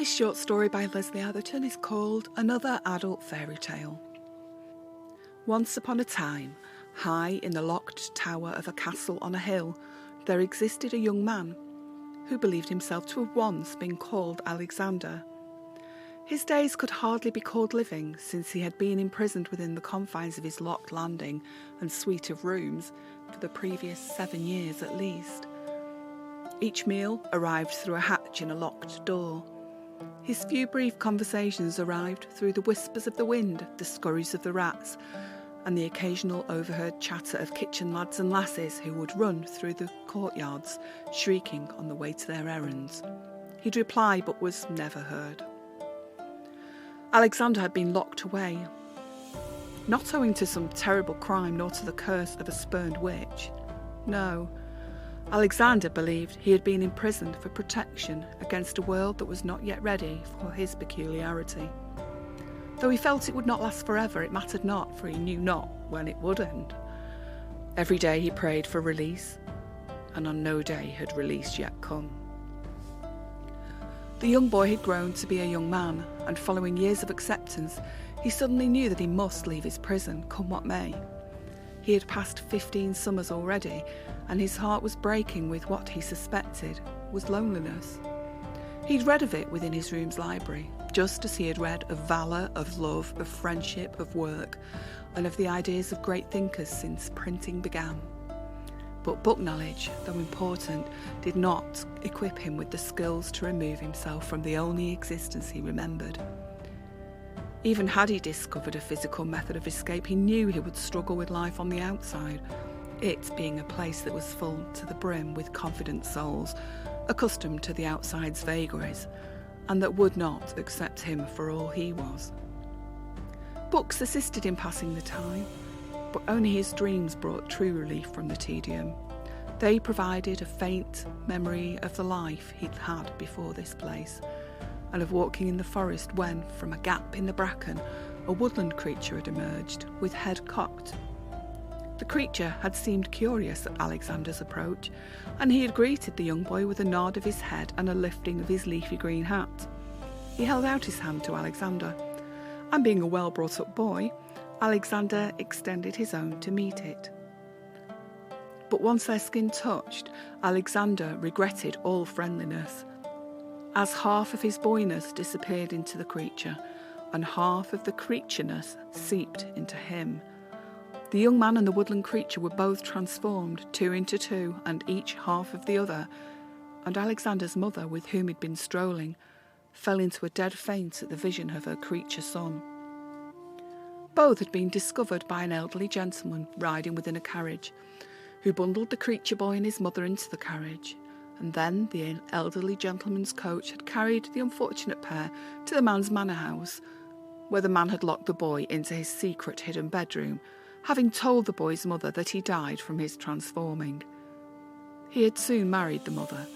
This short story by Lesley Atherton is called Another Adult Fairy Tale. Once upon a time, high in the locked tower of a castle on a hill, there existed a young man who believed himself to have once been called Alexander. His days could hardly be called living, since he had been imprisoned within the confines of his locked landing and suite of rooms for the previous 7 years at least. Each meal arrived through a hatch in a locked door. His few brief conversations arrived through the whispers of the wind, the scurries of the rats, and the occasional overheard chatter of kitchen lads and lasses who would run through the courtyards, shrieking on the way to their errands. He'd reply, but was never heard. Alexander had been locked away, not owing to some terrible crime nor to the curse of a spurned witch. No, Alexander believed he had been imprisoned for protection against a world that was not yet ready for his peculiarity. Though he felt it would not last forever, it mattered not, for he knew not when it would end. Every day he prayed for release, and on no day had release yet come. The young boy had grown to be a young man, and following years of acceptance, he suddenly knew that he must leave his prison, come what may. He had passed 15 summers already, and his heart was breaking with what he suspected was loneliness. He'd read of it within his room's library, just as he had read of valour, of love, of friendship, of work, and of the ideas of great thinkers since printing began. But book knowledge, though important, did not equip him with the skills to remove himself from the only existence he remembered. Even had he discovered a physical method of escape, he knew he would struggle with life on the outside, it being a place that was full to the brim with confident souls, accustomed to the outside's vagaries, and that would not accept him for all he was. Books assisted in passing the time, but only his dreams brought true relief from the tedium. They provided a faint memory of the life he'd had before this place, and of walking in the forest when, from a gap in the bracken, a woodland creature had emerged, with head cocked. The creature had seemed curious at Alexander's approach, and he had greeted the young boy with a nod of his head and a lifting of his leafy green hat. He held out his hand to Alexander, and being a well-brought-up boy, Alexander extended his own to meet it. But once their skin touched, Alexander regretted all friendliness, as half of his boyness disappeared into the creature, and half of the creatureness seeped into him. The young man and the woodland creature were both transformed, two into two, and each half of the other, and Alexander's mother, with whom he'd been strolling, fell into a dead faint at the vision of her creature son. Both had been discovered by an elderly gentleman riding within a carriage, who bundled the creature boy and his mother into the carriage, and then the elderly gentleman's coach had carried the unfortunate pair to the man's manor house, where the man had locked the boy into his secret hidden bedroom, having told the boy's mother that he died from his transforming. He had soon married the mother,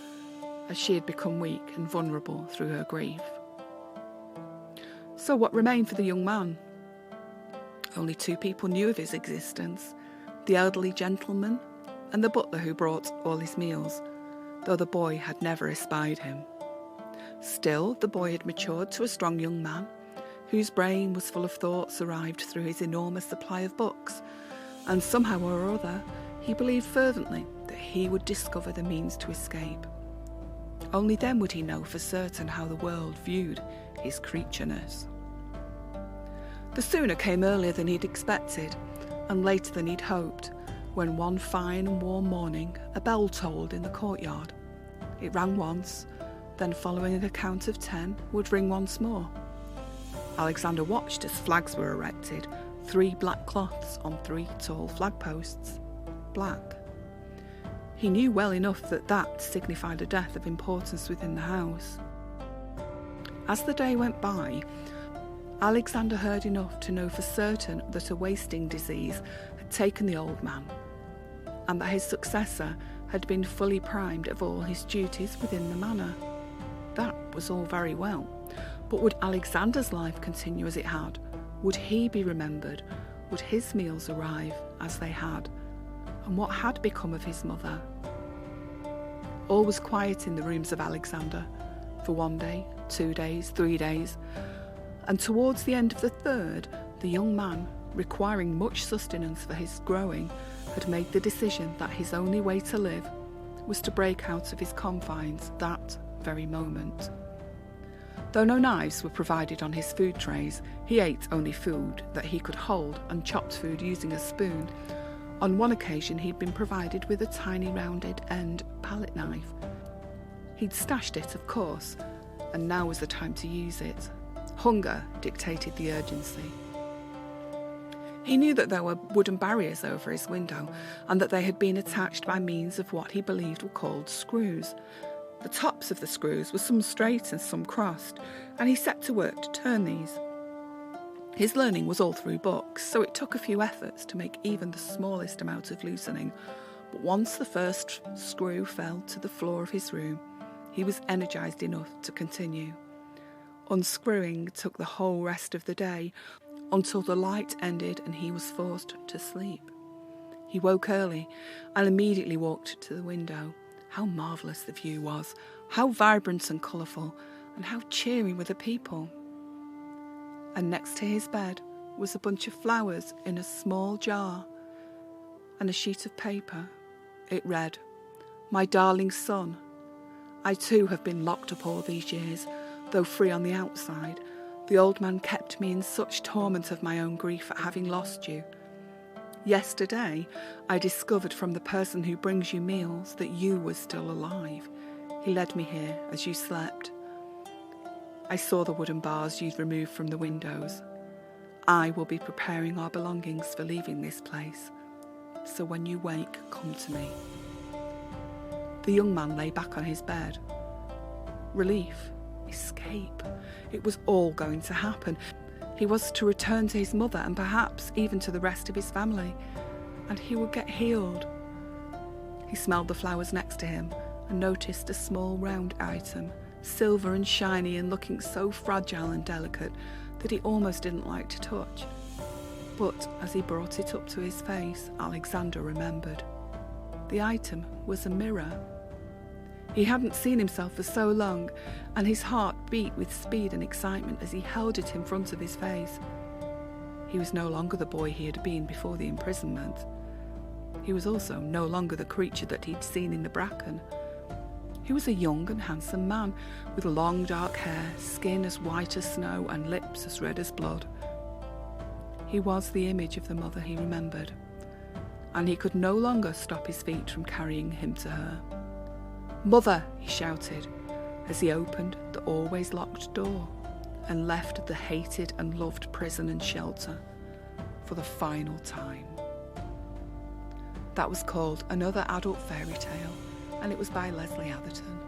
as she had become weak and vulnerable through her grief. So what remained for the young man? Only 2 people knew of his existence, the elderly gentleman and the butler who brought all his meals, though the boy had never espied him. Still, the boy had matured to a strong young man, whose brain was full of thoughts arrived through his enormous supply of books, and somehow or other he believed fervently that he would discover the means to escape. Only then would he know for certain how the world viewed his creatureness. The sooner came earlier than he'd expected, and later than he'd hoped, when one fine and warm morning a bell tolled in the courtyard. It rang once, then following a count of 10 would ring once more. Alexander watched as flags were erected, 3 black cloths on 3 tall flag posts. Black. He knew well enough that that signified a death of importance within the house. As the day went by, Alexander heard enough to know for certain that a wasting disease had taken the old man, and that his successor had been fully primed of all his duties within the manor. That was all very well, but would Alexander's life continue as it had? Would he be remembered? Would his meals arrive as they had? And what had become of his mother? All was quiet in the rooms of Alexander, for one day 2 days, 3 days, and towards the end of the third, the young man, requiring much sustenance for his growing, had made the decision that his only way to live was to break out of his confines that very moment. Though no knives were provided on his food trays, he ate only food that he could hold and chopped food using a spoon. On one occasion he'd been provided with a tiny rounded end palette knife. He'd stashed it, of course, and now was the time to use it. Hunger dictated the urgency. He knew that there were wooden barriers over his window and that they had been attached by means of what he believed were called screws. The tops of the screws were some straight and some crossed, and he set to work to turn these. His learning was all through books, so it took a few efforts to make even the smallest amount of loosening, but once the first screw fell to the floor of his room, he was energised enough to continue. Unscrewing took the whole rest of the day, until the light ended and he was forced to sleep. He woke early and immediately walked to the window. How marvellous the view was, how vibrant and colourful, and how cheery were the people. And next to his bed was a bunch of flowers in a small jar and a sheet of paper. It read, "My darling son, I too have been locked up all these years, though free on the outside. The old man kept me in such torment of my own grief at having lost you. Yesterday, I discovered from the person who brings you meals that you were still alive. He led me here as you slept. I saw the wooden bars you'd removed from the windows. I will be preparing our belongings for leaving this place. So when you wake, come to me." The young man lay back on his bed. Relief. Escape. It was all going to happen. He was to return to his mother and perhaps even to the rest of his family, and he would get healed. He smelled the flowers next to him and noticed a small round item, silver and shiny and looking so fragile and delicate that he almost didn't like to touch. But as he brought it up to his face, Alexander remembered. The item was a mirror. He hadn't seen himself for so long, and his heart beat with speed and excitement as he held it in front of his face. He was no longer the boy he had been before the imprisonment. He was also no longer the creature that he'd seen in the bracken. He was a young and handsome man, with long dark hair, skin as white as snow, and lips as red as blood. He was the image of the mother he remembered, and he could no longer stop his feet from carrying him to her. "Mother!" he shouted, as he opened the always locked door and left the hated and loved prison and shelter for the final time. That was called Another Adult Fairy Tale, and it was by Lesley Atherton.